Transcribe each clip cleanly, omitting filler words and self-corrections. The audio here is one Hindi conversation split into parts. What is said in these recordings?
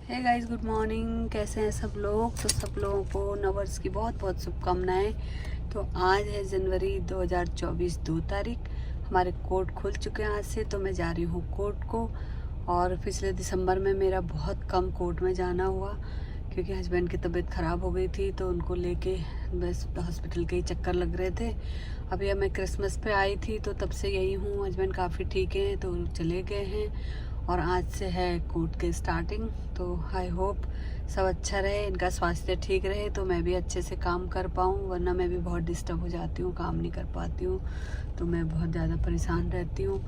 Hey guys, good morning. कैसे हैं सब लोग? तो सब लोगों को नववर्ष की बहुत बहुत शुभकामनाएं। तो आज है जनवरी 2024 2 तारीख। हमारे कोर्ट खुल चुके हैं आज से, तो मैं जा रही हूँ कोर्ट को। और पिछले दिसंबर में मेरा बहुत कम कोर्ट में जाना हुआ, क्योंकि हस्बैंड की तबीयत ख़राब हो गई थी, तो उनको लेके बस हॉस्पिटल के ही चक्कर लग रहे थे। अभी मैं क्रिसमस पे आई थी, तो तब से यही हूँ। हस्बैंड काफ़ी ठीक हैं, तो चले गए हैं। और आज से है कोर्ट के स्टार्टिंग। तो आई होप सब अच्छा रहे, इनका स्वास्थ्य ठीक रहे, तो मैं भी अच्छे से काम कर पाऊँ। वरना मैं भी बहुत डिस्टर्ब हो जाती हूँ, काम नहीं कर पाती हूँ, तो मैं बहुत ज़्यादा परेशान रहती हूँ।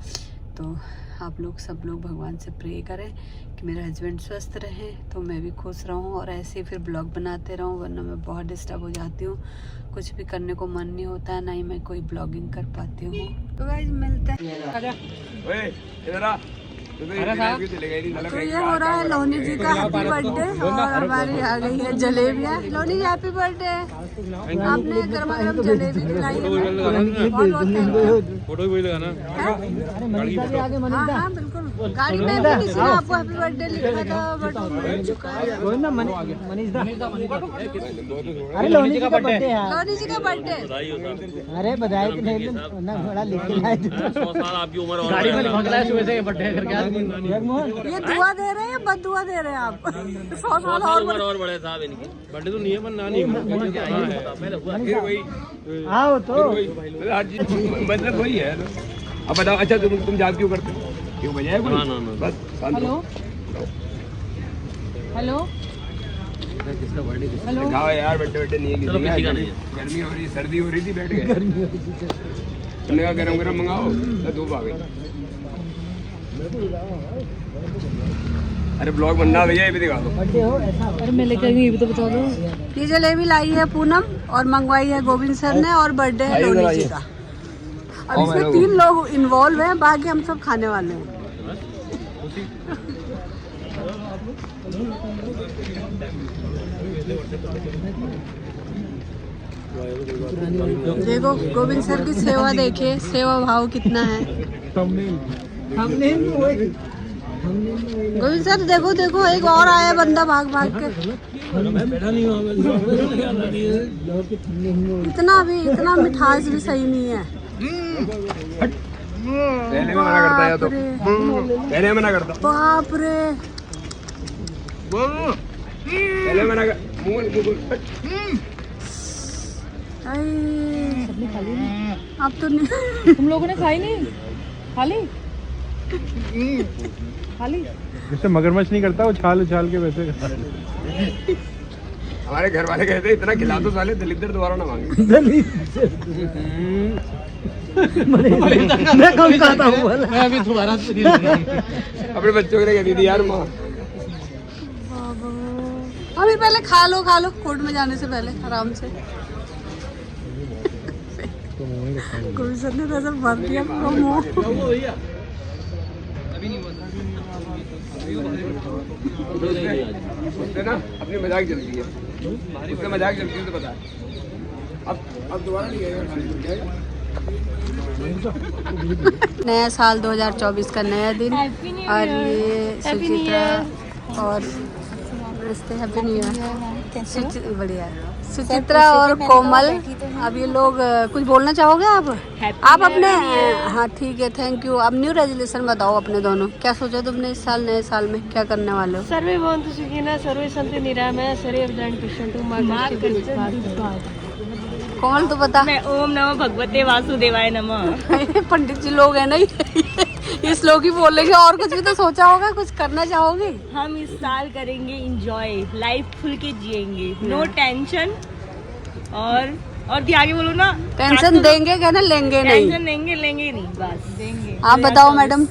तो आप लोग सब लोग भगवान से प्रे करें कि मेरा हस्बैंड स्वस्थ रहे, तो मैं भी खुश रहूँ और ऐसे ही फिर ब्लॉग बनाते रहूँ। वरना मैं बहुत डिस्टर्ब हो जाती हूँ, कुछ भी करने को मन नहीं होता है, ना ही मैं कोई ब्लॉगिंग कर पाती हूँ। तो गाइस मिलते हैं। तो ये हो रहा है लोनी जी का हैप्पी बर्थडे, और हमारी आ गई है जलेबियाँ। लोनी जी हैप्पी बर्थडे। आपने गर्मा गर्म जलेबी खिलाई है, बहुत बहुत थैंक यू। फोटो भी लगाना। हाँ बिल्कुल, गाड़ी में भी किसी ने आपको हैप्पी बर्थडे लिखा था, बट वो मिल चुका है। अरे लोनी जी का बर्थडे है। लोनी जी का बर्थडे। अरे बधाई ना घोड़ा लिख के लाए। 100 साल आपकी उम्र और गाड़ी में लिखा है सुबह से बर्थडे करके। ये दुआ दे रहे हैं या बद दुआ दे रहे हैं आप? 100 साल और बड़े साहब इनकी बर्थडे तो नहीं है, पर नानी आओ तो मतलब वही है। अब बताओ, अच्छा तुम याद क्यों करते हो? क्यों बजाय बस। Hello hello hello. गाओ यार, बर्थडे नहीं है चलो, किसी का नहीं है। गर्मी हो रही, सर्दी हो रही थी, बैठ गए। तुमने कहा गरम गरम मंगाओ, तो धूप आ गई। अरे ब्लॉग बनना भैया, ये भी दिखा दो। अरे मैं लेकर आई हूँ, ये भी तो बता दो। ये जलेबी लाई है पूनम, और मंगवाई है गोविंद सर ने, और बर्थडे है लोनी जी का। अब इसमें 3 लोग इन्वॉल्व हैं, बाकी हम सब खाने वाले हैं। देखो गोविंद सर की सेवा, देखिए सेवा भाव कितना है। गोविंद सर देखो देखो, एक और आया बंदा भाग भाग के। इतना मिठास भी सही नहीं है। पहले मना करता है, तो पहले मना करता। बाप रे, पहले मना कर। अब तो नहीं। तुम लोगों ने खाई नहीं? खाली खाली जैसे मगरमच्छ नहीं करता, वो छाल उछाल के वैसे हमारे घर वाले कहते हैं, इतना खिला दो साले, दलिद्र दोबारा ना मांगे। मैं कम खाता हूँ, मैं अभी दोबारा अपने बच्चों के लिए कहती थी यार माँ। अभी पहले खा लो कोर्ट में जाने से पहले आराम से। गोविंद सर ने तो भर दिया उससे ना अपनी मजाक चलती है, उससे मजाक चलती है, तो पता है। अब दोबारा नहीं आएगा। नया साल 2024 का नया दिन, और ये सुचित्रा और हैप्पी न्यू ईयर। बढ़िया। सुचित्रा और कोमल, अब ये लोग कुछ बोलना चाहोगे आप अपने? हाँ ठीक है, थैंक यू। अब न्यू रेजोल्यूशन बताओ अपने दोनों, क्या सोचा तुमने इस साल, नए साल में क्या करने वाले हो? सर्वे भवन्तु सुखिनः, सर्वे सन्तु निरामयाः, सर्वे भद्राणि पश्यन्तु मां कश्चित्। कोमल तो बता। मैं ओम नमो भगवते वासुदेवाय नमः। पंडित जी लोग हैं ना, ये श्लोक ही बोलेंगे, और कुछ भी तो सोचा होगा, कुछ करना चाहोगे? हम इस साल करेंगे एंजॉय, लाइफ खुल के जिएंगे, नो टेंशन। और भी आगे बोलो ना। टेंशन देंगे क्या ना, लेंगे नहीं? टेंशन लेंगे नहीं, बस देंगे। आप बताओ मैडम।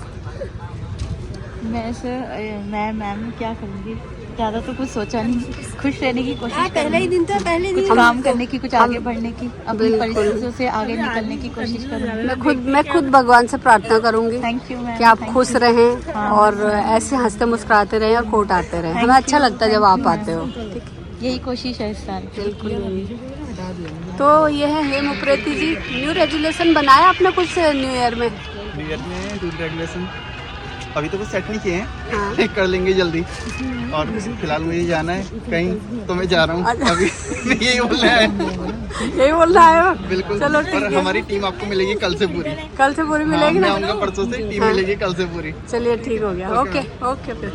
मैं मैम क्या करूँगी, ज़्यादा तो कुछ सोचा नहीं, खुश रहने की कोशिश। पहले ही दिन कुछ काम करने की, कुछ आगे बढ़ने की, अपनी परिस्थितियों से आगे निकलने की कोशिश करूँगी। मैं खुद भगवान से प्रार्थना करूंगी थैंक यू मैम, कि आप खुश रहें और ऐसे हंसते मुस्कुराते रहें और कोर्ट आते रहें। हमें अच्छा लगता है जब आप आते हो। यही कोशिश है इस साल। बिल्कुल। तो ये है हेम उप्रेती जी। न्यू रेजुलेशन बनाया आपने कुछ न्यू ईयर में? रूल रेगुलेशन अभी तो कुछ सेट नहीं किए हैं, हाँ। कर लेंगे जल्दी। और फिलहाल मुझे जाना है कहीं, तो मैं जा रहा हूँ अभी। यही बोलना है, यही बोल रहा है वो? बिल्कुल। चलो और ठीक है, हमारी टीम आपको मिलेगी कल से पूरी। कल से पूरी मिलेगी मैं ना? आऊँगा परसों से, टीम हाँ। मिलेगी कल से पूरी। चलिए ठीक हो गया। ओके ओके फिर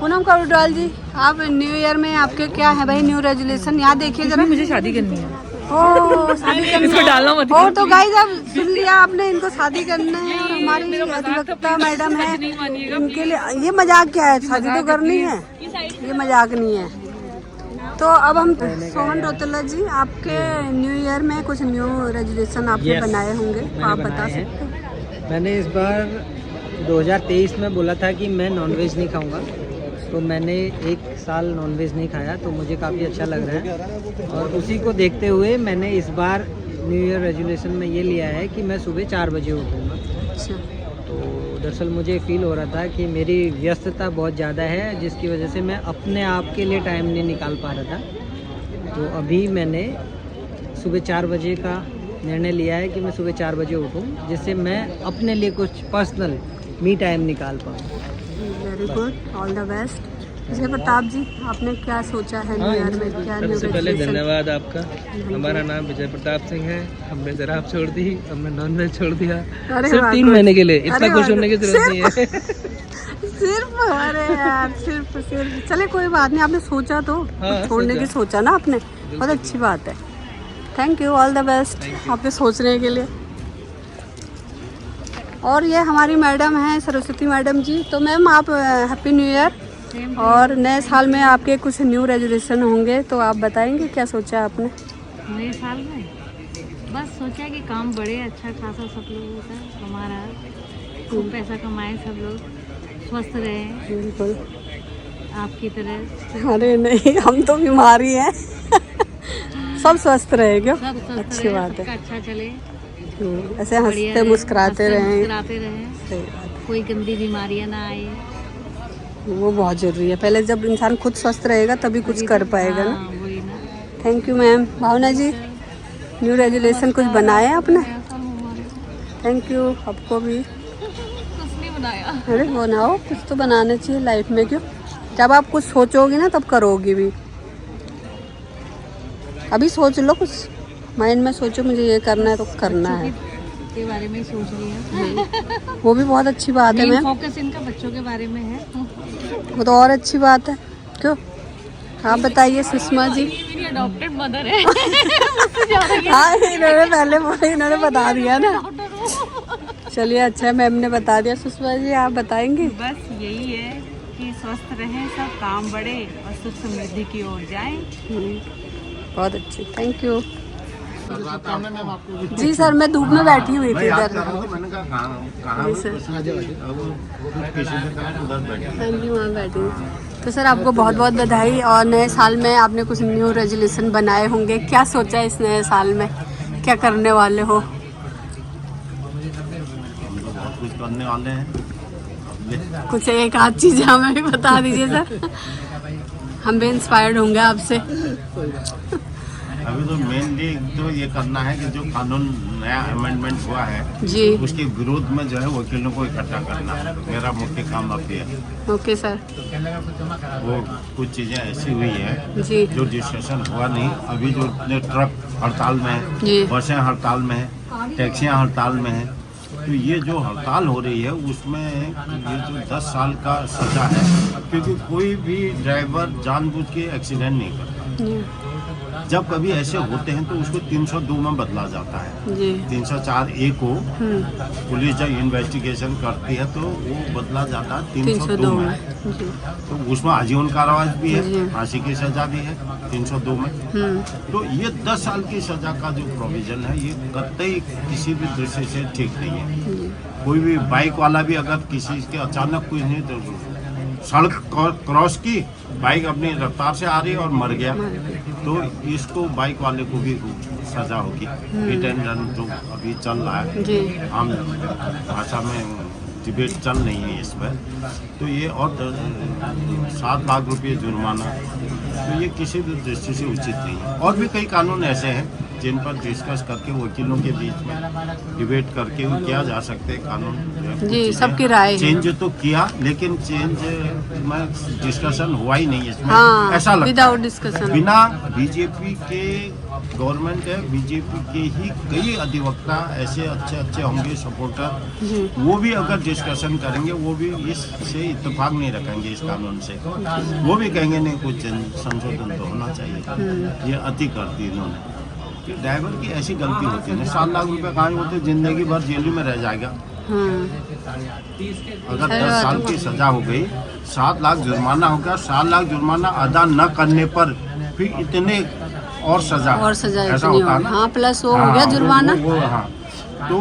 पूनम कौरडवाल जी, आप न्यू ईयर में आपके क्या है भाई न्यू रेजोल्यूशन? यहाँ देखिए जरा। मुझे शादी करनी है। ओ शादी करनी इसको है। डालना मत। और तो गाइस अब सुन लिया आपने, इनको शादी करना है। और हमारी अधिवक्ता मैडम है, इनके लिए ये मजाक क्या है? शादी तो करनी है, ये मजाक नहीं है। तो अब हम सोहन रोतला जी, आपके न्यू ईयर में कुछ न्यू रेजोल्यूशन आपने बनाए होंगे, तो आप बता सकते हैं? मैंने इस बार 2023 में बोला था कि मैं नॉनवेज नहीं खाऊंगा, तो मैंने 1 साल नॉनवेज नहीं खाया, तो मुझे काफ़ी अच्छा लग रहा है। और उसी को देखते हुए मैंने इस बार न्यू ईयर रेजोल्यूशन में ये लिया है कि मैं सुबह 4 बजे उठूँगा। अच्छा, तो दरअसल मुझे फ़ील हो रहा था कि मेरी व्यस्तता बहुत ज़्यादा है, जिसकी वजह से मैं अपने आप के लिए टाइम नहीं निकाल पा रहा था। तो अभी मैंने सुबह 4 बजे का निर्णय लिया है कि मैं सुबह 4 बजे उठूँ, जिससे मैं अपने लिए कुछ पर्सनल मी टाइम निकाल पाऊँ। Very good, all the best. Vijay Pratap ji, आपने क्या सोचा है न्यू ईयर में? क्या न्यू सबसे पहले रेजोल्यूशन? धन्यवाद आपका। हमारा नाम विजय प्रताप सिंह है। हमने शराब छोड़ दी, हमने नॉनवेज छोड़ दिया, अरे सिर्फ वाह, 3 good। महीने के लिए। इतना अरे खुश वाह, होने की जरूरत नहीं है। सिर्फ अरे यार, सिर्फ चले कोई बात नहीं, आपने सोचा तो हाँ, छोड़ने की सोचा ना आपने, बहुत अच्छी बात है। Thank you, all the best आपके सोचने के लिए। और ये हमारी मैडम हैं सरस्वती मैडम जी। तो मैम आप हैप्पी न्यू ईयर। और नए साल में आपके कुछ न्यू रेजोल्यूशन होंगे, तो आप बताएंगे क्या सोचा आपने? नए साल में बस सोचा कि काम बढ़े, अच्छा खासा सब लोगों का, हमारा खूब पैसा कमाए, सब लोग स्वस्थ रहें बिल्कुल। आपकी तरह। अरे नहीं, हम तो बीमारी हैं। सब स्वस्थ रहे क्यों? सब स्वस्थ अच्छी रहें, बात है। सबका अच्छा चले, ऐसे बढ़िया हंसते रहे, मुस्कुराते हंसते रहें। मुस्कुराते रहें, सही बात कोई गंदी बीमारियां ना आए। है, वो बहुत जरूरी है। पहले जब इंसान खुद स्वस्थ रहेगा तभी कुछ कर पाएगा ना। हाँ, वही ना। Thank you ma'am. Bhavna ji, new resolution कुछ बनाया आपने? थैंक यू, आपको भी। कुछ नहीं बनाया। अरे बनाओ, कुछ तो बनाना चाहिए लाइफ में, क्यों? जब आप कुछ सोचोगी ना तब करोगी भी। अभी सोच लो, कुछ माइंड में सोचो मुझे ये करना है तो करना है। के बारे में सोच रही है। वो भी बहुत अच्छी बात है मेन मैम, फोकस इनका बच्चों के बारे में है। वो तो और अच्छी बात है। क्यों? आप बताइए सुषमा जी। मेरी अडॉप्टेड मदर है। हाँ, इन्होंने पहले बोला, इन्होंने बता दिया ना। चलिए अच्छा है, मैम ने बता दिया। सुषमा जी आप बताएंगे? बस यही है कि स्वस्थ रहें, सब काम बढ़े और सुख समृद्धि की ओर जाएं। बहुत अच्छी, थैंक यू जी। सर मैं धूप में बैठी हुई थी इधर। जी सर, हाँ जी वहाँ बैठी हूँ। तो सर आपको बहुत बहुत बधाई। और नए साल में आपने कुछ न्यू रेजोल्यूशन बनाए होंगे, क्या सोचा है इस नए साल में, क्या करने वाले हो? बहुत कुछ करने वाले हैं। कुछ एक आध चीज़ हमें भी बता दीजिए सर, हम भी इंस्पायर्ड होंगे आपसे। अभी तो मेनली तो ये करना है कि जो कानून नया अमेंडमेंट हुआ है जी, उसके विरोध में जो है वकीलों को इकट्ठा करना मेरा मुख्य काम अभी है। Okay sir. वो कुछ चीज़ें ऐसी हुई है जी जो डिस्कशन हुआ नहीं। अभी जो ट्रक हड़ताल में है, जी, बसें हड़ताल में है, टैक्सियाँ हड़ताल में है, तो ये जो हड़ताल हो रही है उसमें ये जो 10 साल का सजा है, क्योंकि कोई भी ड्राइवर जानबूझ के एक्सीडेंट नहीं करता। जब कभी ऐसे होते हैं तो उसको 302 में बदला जाता है। जी 304A को पुलिस जब इन्वेस्टिगेशन करती है तो वो बदला जाता है 302 में। जी, तो उसमें आजीवन कारावास भी जी। है, फांसी की सजा भी है 302 में। तो ये 10 साल की सजा का जो प्रोविजन है ये कतई किसी भी दृष्टि से ठीक नहीं है। कोई भी बाइक वाला भी अगर किसी के अचानक कुछ नहीं तो सड़क क्रॉस की, बाइक अपनी रफ्तार से आ रही है और मर गया, तो इसको बाइक वाले को भी सजा होगी। हिट एंड रन जो अभी चल रहा है, जी, आम भाषा में डिबेट चल रही है इस पर, तो ये और 7 लाख रुपये जुर्माना, तो ये किसी भी दृष्टि से उचित नहीं है। और भी कई कानून ऐसे हैं जिन पर डिस्कस करके वकीलों के बीच में डिबेट करके किया जा सकते है कानून। जी, सबकी राय है। चेंज तो किया, लेकिन चेंज में डिस्कशन हुआ ही नहीं इसमें। हाँ, ऐसा लगता विदाउट है डिस्कशन। बिना बीजेपी के गवर्नमेंट है, बीजेपी के ही कई अधिवक्ता ऐसे अच्छे होंगे सपोर्टर, वो भी अगर डिस्कशन करेंगे वो भी इससे इत्तेफाक नहीं रखेंगे इस कानून से। वो भी कहेंगे नहीं कुछ संशोधन तो होना चाहिए। ये अति कर दी इन्होंने। कि ड्राइवर की ऐसी गलती होती है, 7 लाख रुपए कहाँ होते, जिंदगी भर जेल में रह जाएगा। अगर 10 साल की सजा हो गई, 7 लाख जुर्माना हो गया, 7 लाख जुर्माना अदा न करने पर फिर इतने और सजा ऐसा होता है ना। हाँ, प्लस वो हो गया जुर्माना। हाँ, तो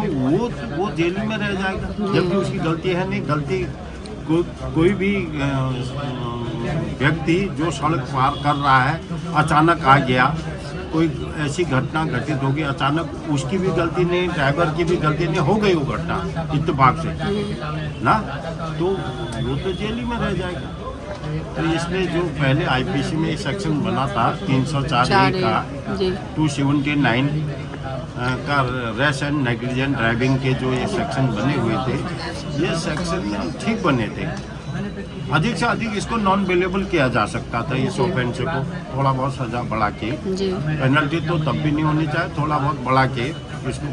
वो जेल में रह जाएगा, जबकि उसकी गलती है नहीं। गलती कोई भी व्यक्ति जो सड़क पार कर रहा है, अचानक आ गया, कोई ऐसी घटना घटित होगी अचानक, उसकी भी गलती नहीं, ड्राइवर की भी गलती नहीं, हो गई वो घटना इत्तेफाक से ना, तो वो तो जेल ही में रह जाएगा। तो इसलिए जो पहले आईपीसी में सेक्शन बना था 304A का 279 का रेस एंड नेग्लिजेंट ड्राइविंग के जो ये सेक्शन बने हुए थे, ये सेक्शन ठीक बने थे। अधिक से अधिक इसको नॉन बेलेबल किया जा सकता था, इस ऑफेंस को थोड़ा बहुत सजा बढ़ा के। पेनल्टी तो तब भी नहीं होनी चाहिए, थोड़ा बहुत बढ़ा के इसको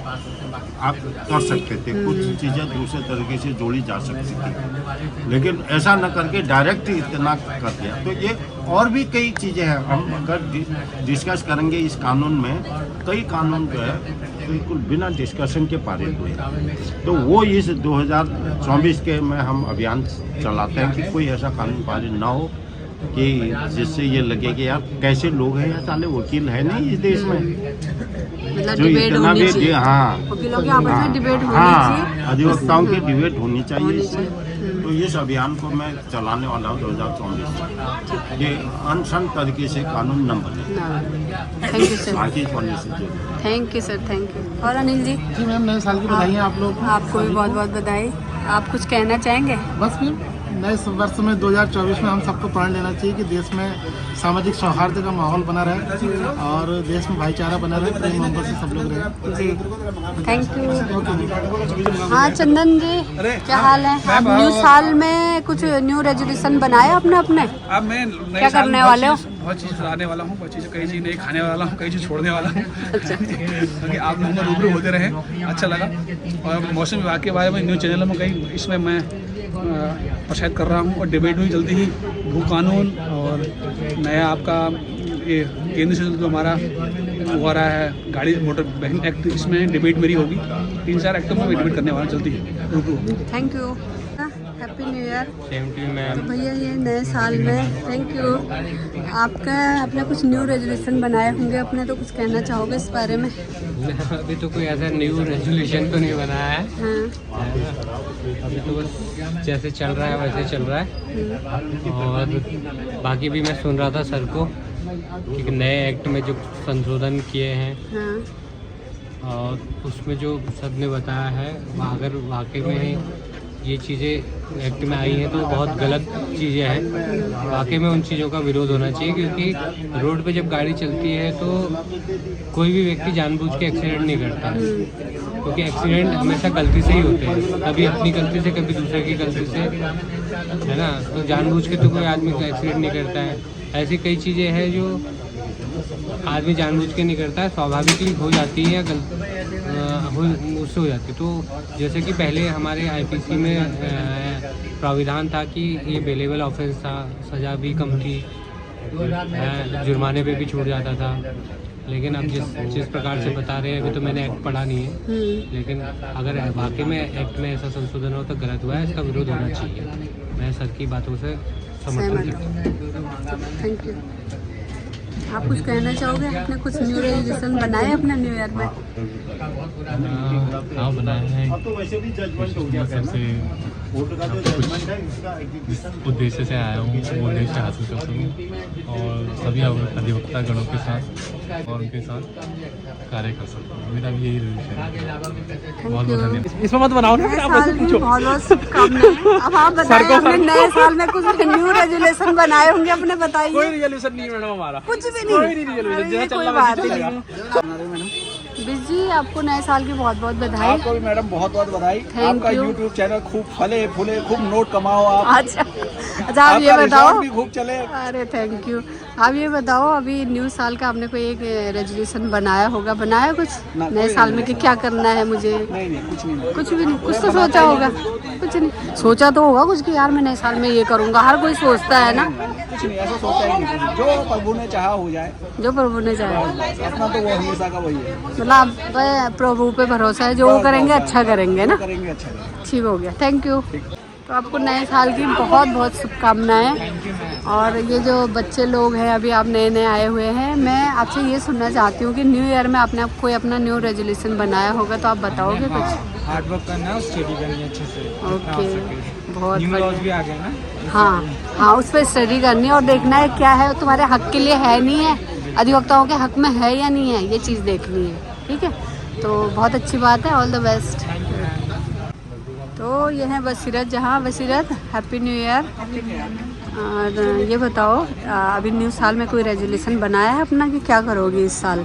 आप कर सकते थे। कुछ चीज़ें दूसरे तरीके से जोड़ी जा सकती थी, लेकिन ऐसा न करके डायरेक्ट इतना कर दिया। तो ये और भी कई चीज़ें हैं, हम अगर डिस्कस करेंगे इस कानून में, कई कानून जो है बिल्कुल बिना डिस्कशन के पारित हुए। तो वो इस 2024 के में हम अभियान चलाते हैं कि कोई ऐसा कानून पारित ना हो कि जिससे ये लगे कि यार कैसे लोग हैं, यार साले वकील है नहीं इस देश में, जो इतना भी। हाँ, वकीलों के आपस में डिबेट होनी चाहिए, अधिवक्ताओं की डिबेट होनी चाहिए इससे। तो इस अभियान को मैं चलाने वाला हूँ 2024 ये अनशन तरीके से कानून न बने। Thank you sir. बाकी पॉलिसी जो thank you sir, thank you. और अनिल जी? जी मैम, नए साल की बधाई आप लोग। आपको भी बहुत बहुत बधाई। आप कुछ कहना चाहेंगे? बस फिर नए वर्ष में 2024 में हम सबको प्रण लेना चाहिए कि देश में सामाजिक सौहार्द का माहौल बना रहे और देश में भाईचारा बना रहे, प्रेम मोहब्बत से सब लोग रहे। जी, थैंक यू। हाँ चंदन जी, क्या हाल है? आप न्यू साल में कुछ न्यू रेजोल्यूशन बनाए अपने? अब मैं क्या करने वाले हो? बहुत चीज़ लाने वाला हूँ, बहुत चीज़, कई चीज़ नहीं खाने वाला हूँ, कई चीज़ छोड़ने वाला हूँ। क्योंकि आप लोगों को रूबरू होते रहे, अच्छा लगा। और मौसम विभाग के बारे में न्यूज़ चैनलों में कई इसमें मैं प्रसारित कर रहा हूँ, और डिबेट हुई जल्दी ही भू कानून और नया आपका ये केंद्र से जो हमारा हो रहा है गाड़ी मोटर वाहन एक्ट, इसमें डिबेट मेरी होगी। 3-4 एक्टों में डिबेट करने वाला जल्दी ही। Thank you, happy new year. Same to you ma'am. तो भैया ये नए साल में थैंक यू। आपने कुछ न्यू रेजोल्यूशन बनाए होंगे अपने, तो कुछ कहना चाहोगे इस बारे में? अभी तो कोई ऐसा न्यू रेजोल्यूशन तो नहीं बनाया है। हाँ। अभी तो बस जैसे चल रहा है वैसे चल रहा है। और बाकी भी मैं सुन रहा था सर को कि नए एक्ट में जो संशोधन किए हैं, हाँ। और उसमें जो सर ने बताया है, अगर वाकई में ये चीज़ें एक्ट में आई हैं तो बहुत गलत चीज़ें हैं। वाकई में उन चीज़ों का विरोध होना चाहिए, क्योंकि रोड पे जब गाड़ी चलती है तो कोई भी व्यक्ति जानबूझ के एक्सीडेंट नहीं करता है, क्योंकि एक्सीडेंट हमेशा गलती से ही होते हैं, कभी अपनी गलती से कभी दूसरे की गलती से, है ना। तो जानबूझ के तो कोई आदमी एक्सीडेंट नहीं करता है। ऐसी कई चीज़ें हैं जो आदमी जानबूझ के नहीं करता है, स्वाभाविकली हो जाती है या उससे हो जाती है। तो जैसे कि पहले हमारे आईपीसी में प्राविधान था कि ये बेलेबल ऑफेंस था, सज़ा भी कम थी, जुर्माने पे भी छूट जाता था। लेकिन अब जिस प्रकार से बता रहे हैं, अभी तो मैंने एक्ट पढ़ा नहीं है, लेकिन अगर वाकई में एक्ट में ऐसा संशोधन हो तो गलत हुआ है, इसका विरोध होना चाहिए। मैं सर की बातों से समर्थन करता हूँ। Thank you. आप कुछ कहना चाहोगे? आपने कुछ न्यू रेजोल्यूशन बनाए अपने न्यू ईयर में? हाँ बनाए हैं, उद्देश्य से आया हूँ, वो उद्देश्य हासिल कर सकूँ और सभी अधिवक्ता गणों के साथ और उनके साथ कार्य कर सकूँ। मेरा भी यही रिलेशन है। बहुत बहुत धन्यवाद। इसमें मत बनाओ ना, आप ऐसे पूछो। बहुत बहुत शुभकामनाएं। अब आप बताइए, आपने नए साल में कुछ न्यू रेजोल्यूशन बनाए होंगे अपने, बताइए। कोई रेजोल्यूशन नहीं है मैडम हमारा, कुछ भी नहीं। कोई नहीं रेजोल्यूशन, जैसा चल रहा है वैसे चलेगा। बीस जी आपको नए साल की बहुत बहुत बधाई। आपको भी मैडम बहुत बहुत बधाई। Thank आपका you। यूट्यूब चैनल खूब फले फूले, खूब नोट कमाओ आप। अच्छा आप ये आपका बताओ। रिजॉर्ट भी खूब चले। अरे थैंक यू। आप ये बताओ, अभी न्यू साल का आपने कोई एक रेजोल्यूशन बनाया होगा, बनाया कुछ नए साल में कि क्या करना है मुझे? नहीं कुछ नहीं। कुछ भी नहीं। कुछ तो सोचा होगा? कुछ नहीं सोचा तो होगा कुछ कि यार मैं नए साल में ये करूँगा। हर कोई सोचता है ना। कुछ नहीं, ऐसा सोचा ही नहीं। जो प्रभु ने चाहा हो जाए। जो प्रभु ने चाहा। अपना तो वो हमेशा का वही है। मतलब आप प्रभु पे भरोसा है, जो वो करेंगे अच्छा करेंगे ना। करेंगे अच्छा करेंगे। ठीक हो गया, थैंक यू। तो आपको नए साल की बहुत बहुत शुभकामनाएं। और ये जो बच्चे लोग हैं, अभी आप नए नए आए हुए हैं, मैं आपसे ये सुनना चाहती हूँ कि न्यू ईयर में आपने कोई अपना न्यू रेजोल्यूशन बनाया होगा तो आप बताओगे कुछ? हार्ड वर्क करना है और स्टडी करनी है अच्छे से। ओके, बहुत न्यू लॉज भी बढ़िया। आ गए ना। हाँ, उस पर स्टडी करनी है और देखना है क्या है तुम्हारे हक के लिए है नहीं है, अधिवक्ताओं के हक में है या नहीं है, ये चीज़ देखनी है। ठीक है, तो बहुत अच्छी बात है। All the best. तो ये है बसीरत जहाँ। बसीरत हैप्पी न्यू ईयर। और ये बताओ, अभी न्यू साल में कोई रेजोल्यूशन बनाया है अपना कि क्या करोगी इस साल?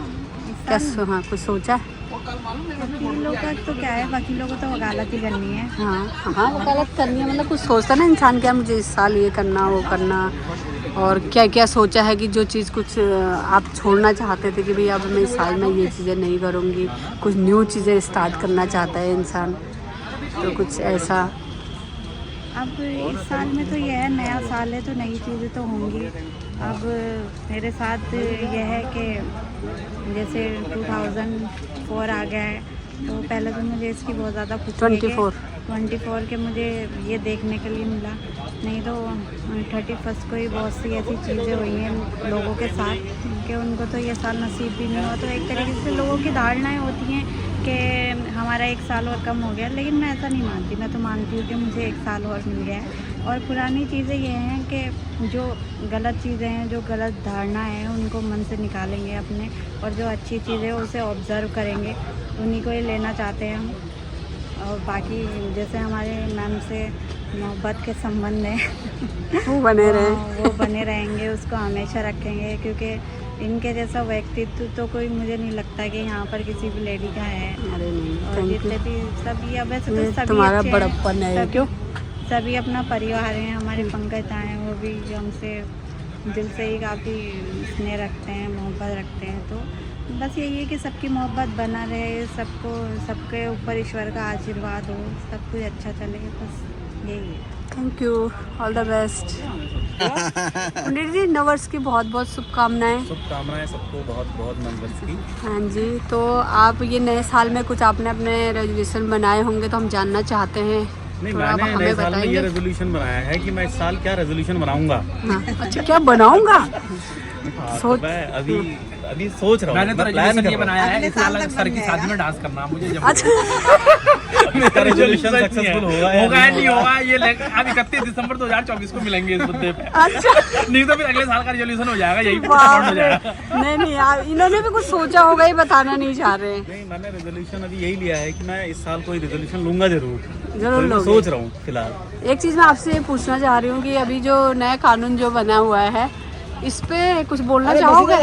क्या हाँ कुछ सोचा है? वकीलों का तो क्या है, वकीलों को तो वकालत ही करनी है। हाँ वकालत करनी है। मतलब कुछ सोचता ना इंसान, क्या मुझे इस साल ये करना वो करना, और क्या क्या सोचा है कि जो चीज़ कुछ आप छोड़ना चाहते थे कि भाई अब मैं इस साल में ये चीज़ें नहीं करूँगी, कुछ न्यू चीज़ें स्टार्ट करना चाहता है इंसान, तो कुछ ऐसा? अब इस साल में तो यह है, नया साल है तो नई चीज़ें तो होंगी। अब मेरे साथ यह है कि जैसे 2004 आ गया है, तो पहले तो मुझे इसकी बहुत ज़्यादा खुशी है कि 24 के मुझे ये देखने के लिए मिला। नहीं तो 31 को ही बहुत सी ऐसी चीज़ें हुई हैं लोगों के साथ कि उनको तो ये साल नसीब भी नहीं हुआ। तो एक तरीके से लोगों की धारणाएं होती हैं कि हमारा एक साल और कम हो गया, लेकिन मैं ऐसा नहीं मानती। मैं तो मानती हूँ कि मुझे एक साल और मिल गया है। और पुरानी चीज़ें ये हैं कि जो गलत चीज़ें हैं, जो गलत धारणा है, उनको मन से निकालेंगे अपने, और जो अच्छी चीज़ें हैं उसे ऑब्ज़र्व करेंगे, उन्हीं को ही लेना चाहते हैं हम। और बाकी जैसे हमारे मैम से मोहब्बत के संबंध हैं वो बने रहे। वो बने रहेंगे, उसको हमेशा रखेंगे, क्योंकि इनके जैसा व्यक्तित्व तो कोई मुझे नहीं लगता कि यहाँ पर किसी भी लेडी का है। अरे नहीं, और जितने भी सभी, अब वैसे तो सभी तुम्हारा अच्छे हैं, बड़प्पन है। क्यों? सभी अपना परिवार हैं। हमारे पंकज हैं, वो भी हमसे दिल से ही काफ़ी स्नेह रखते हैं, मोहब्बत रखते हैं। तो बस यही है कि सबकी मोहब्बत बना रहे, सबके ऊपर ईश्वर का आशीर्वाद हो, सब कुछ अच्छा चले, बस यही है। Thank you, all the best. Pandit ji, नववर्ष की बहुत बहुत शुभकामनाएं। शुभकामनाएं सबको, बहुत बहुत नववर्ष की। हाँ जी, तो आप ये नए साल में कुछ आपने अपने रेजोल्यूशन बनाए होंगे तो हम जानना चाहते हैं। नहीं, थोड़ा आप मैंने हमें नए साल में ये बताएंगे? रेजोल्यूशन बनाया है कि मैं इस साल क्या रेजोल्यूशन बनाऊंगा। हाँ, अच्छा क्या बनाऊंगा? तो मैं अभी सोच रहा हूँ। मैंने तो रेजोल्यूशन ये बनाया है, इस साल सर की शादी में डांस करना मुझे। इसका रेजोल्यूशन सक्सेसफुल होगा या नहीं होगा, ये अब 31 दिसंबर 2024 को मिलेंगे इस मुद्दे पे। अच्छा, नहीं तो फिर अगले साल का रेजोल्यूशन हो जाएगा, यही बाप हो रे। जाएगा। नहीं यार, इन्होंने भी कुछ सोचा होगा, ये बताना नहीं चाह रहे। नहीं, मैंने रेजोल्यूशन अभी यही लिया है कि मैं इस साल कोई रेजोल्यूशन लूंगा जरूर जरूर मैं लोगे। सोच रहा हूँ फिलहाल। एक चीज़ मैं आपसे ये पूछना चाह रही हूँ कि अभी जो नया कानून जो बना हुआ है, इस पे कुछ बोलना चाहोगे?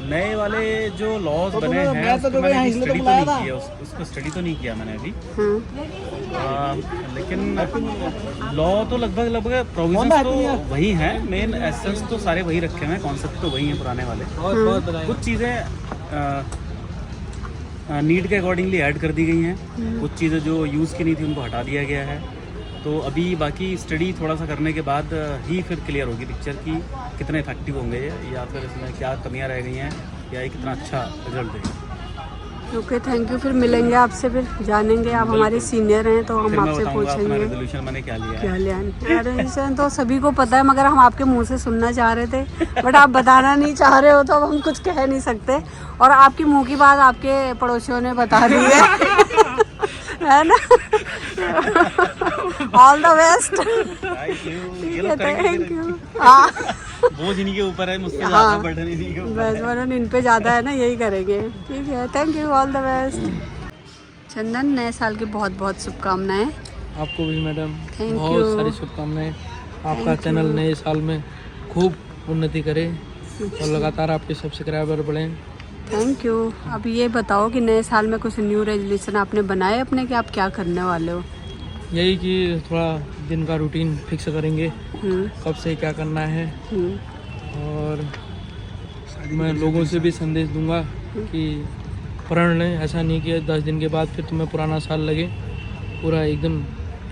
नए वाले जो लॉज बने हैं उसको मैंने स्टडी तो नहीं किया, उसको स्टडी तो नहीं किया मैंने अभी। लेकिन लॉ तो लगभग प्रोविजंस तो वही हैं, मेन एसेंस तो सारे वही रखे हुए हैं, कॉन्सेप्ट तो वही हैं पुराने वाले। कुछ चीज़ें नीड के अकॉर्डिंगली ऐड कर दी गई हैं, कुछ चीज़ें जो यूज़ की नहीं थी उनको हटा दिया गया है। तो अभी बाकी स्टडी थोड़ा सा करने के बाद ही फिर क्लियर होगी पिक्चर की कितने इफेक्टिव होंगे या फिर इसमें क्या कमियां रह गई हैं या ये कितना अच्छा रिजल्ट देगा। Okay, thank you. फिर मिलेंगे आपसे, फिर जानेंगे। आप हमारे सीनियर हैं तो हम आपसे पूछेंगे रेजोल्यूशन मैंने क्या लिया है। रेजोल्यूशन तो सभी को पता है, मगर हम आपके मुंह से सुनना चाह रहे थे, बट आप बताना नहीं चाह रहे हो तो अब हम कुछ कह नहीं सकते। और आपकी मुंह की बात आपके पड़ोसियों ने बता दी है ना। All the best. Thank you. हाँ, बोझ इन्हीं के ऊपर है, मुझसे हाँ, ज़्यादा बर्डन इन्हीं के ऊपर बस वरन इन पे ज़्यादा है ना, यही करेंगे। ठीक है, thank you, all the best. Chandan, नए साल की बहुत बहुत शुभकामनाएं। आपको भी मैडम Thank you. बहुत सारी शुभकामनाएं। आपका चैनल नए साल में खूब उन्नति करे और लगातार आपके सब्सक्राइबर बढ़ें। Thank you. अब ये बताओ कि नए साल में कुछ न्यू रेजोल्यूशन आपने बनाए अपने कि आप क्या करने वाले हो? यही कि थोड़ा दिन का रूटीन फिक्स करेंगे, कब से क्या करना है। और मैं लोगों से भी संदेश दूंगा कि प्रण लें, ऐसा नहीं कि 10 दिन के बाद फिर तुम्हें पुराना साल लगे। पूरा एकदम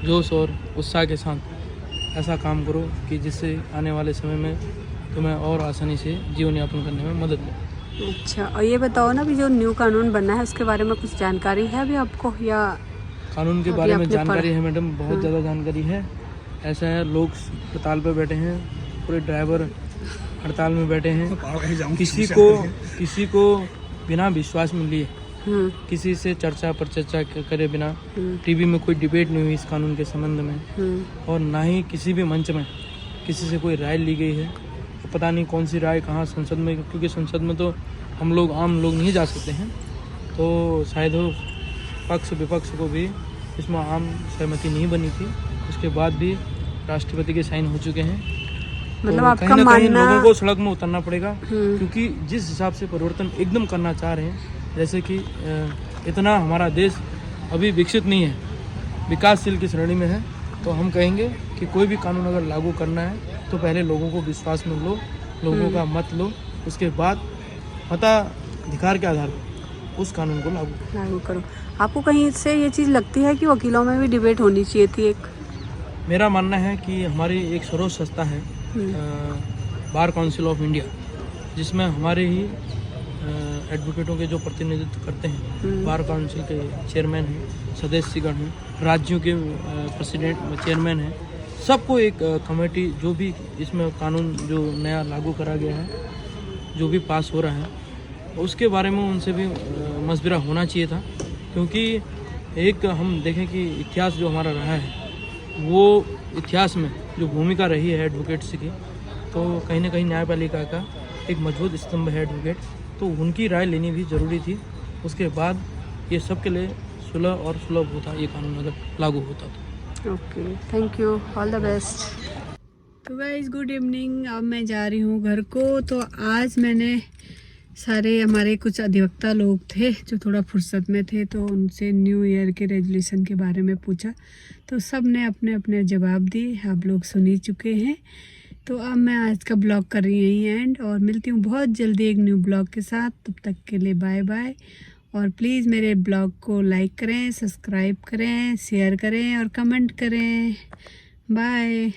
जोश और उत्साह के साथ ऐसा काम करो कि जिससे आने वाले समय में तुम्हें और आसानी से जीवन यापन करने में मदद मिले। अच्छा, और ये बताओ ना, अभी जो न्यू कानून बनना है उसके बारे में कुछ जानकारी है अभी आपको, या कानून के बारे में जानकारी है मैडम, बहुत ज़्यादा जानकारी है। ऐसा है, लोग हड़ताल पर बैठे हैं, पूरे ड्राइवर हड़ताल में बैठे हैं। किसी को बिना विश्वास में लिए, किसी से चर्चा पर चर्चा करे बिना, टीवी में कोई डिबेट नहीं हुई इस कानून के संबंध में, और ना ही किसी भी मंच में किसी से कोई राय ली गई है। तो पता नहीं कौन सी राय कहाँ संसद में, क्योंकि संसद में तो हम लोग आम लोग नहीं जा सकते हैं, तो शायद हो पक्ष विपक्ष को भी इसमें आम सहमति नहीं बनी थी। उसके बाद भी राष्ट्रपति के साइन हो चुके हैं। मतलब तो आपका कहीं ना कहीं मानना, लोगों को सड़क में उतरना पड़ेगा, क्योंकि जिस हिसाब से परिवर्तन एकदम करना चाह रहे हैं, जैसे कि इतना हमारा देश अभी विकसित नहीं है, विकासशील की श्रेणी में है, तो हम कहेंगे कि कोई भी कानून अगर लागू करना है तो पहले लोगों को विश्वास में लो, लोगों का मत लो, उसके बाद मताधिकार के आधार पर उस कानून को लागू करो। आपको कहीं से ये चीज़ लगती है कि वकीलों में भी डिबेट होनी चाहिए थी? एक मेरा मानना है कि हमारी एक सर्वोच्च संस्था है, बार काउंसिल ऑफ इंडिया, जिसमें हमारे ही एडवोकेटों के जो प्रतिनिधित्व करते हैं, बार काउंसिल के चेयरमैन हैं, सदस्यगण हैं, राज्यों के प्रेसिडेंट चेयरमैन हैं, सबको एक कमेटी, जो भी इसमें कानून जो नया लागू करा गया है, जो भी पास हो रहा है, उसके बारे में उनसे भी मशवरा होना चाहिए था। क्योंकि एक हम देखें कि इतिहास जो हमारा रहा है, वो इतिहास में जो भूमिका रही है एडवोकेट्स की, तो कहीं ना कहीं न्यायपालिका का एक मजबूत स्तंभ है एडवोकेट, तो उनकी राय लेनी भी ज़रूरी थी। उसके बाद ये सब के लिए सुलभ और सुलभ होता ये कानून अगर लागू होता तो। Okay, thank you, all the best. तो गाइस, गुड इवनिंग। अब मैं जा रही हूँ घर को। तो आज मैंने सारे हमारे कुछ अधिवक्ता लोग थे जो थोड़ा फुर्सत में थे, तो उनसे न्यू ईयर के रेजोल्यूशन के बारे में पूछा, तो सब ने अपने अपने जवाब दिए, आप लोग सुन ही चुके हैं। तो अब मैं आज का ब्लॉग कर रही हूँ यहीं एंड, और मिलती हूँ बहुत जल्दी एक न्यू ब्लॉग के साथ। तब तक के लिए बाय बाय, और प्लीज़ मेरे ब्लॉग को लाइक करें, सब्सक्राइब करें, शेयर करें और कमेंट करें। बाय।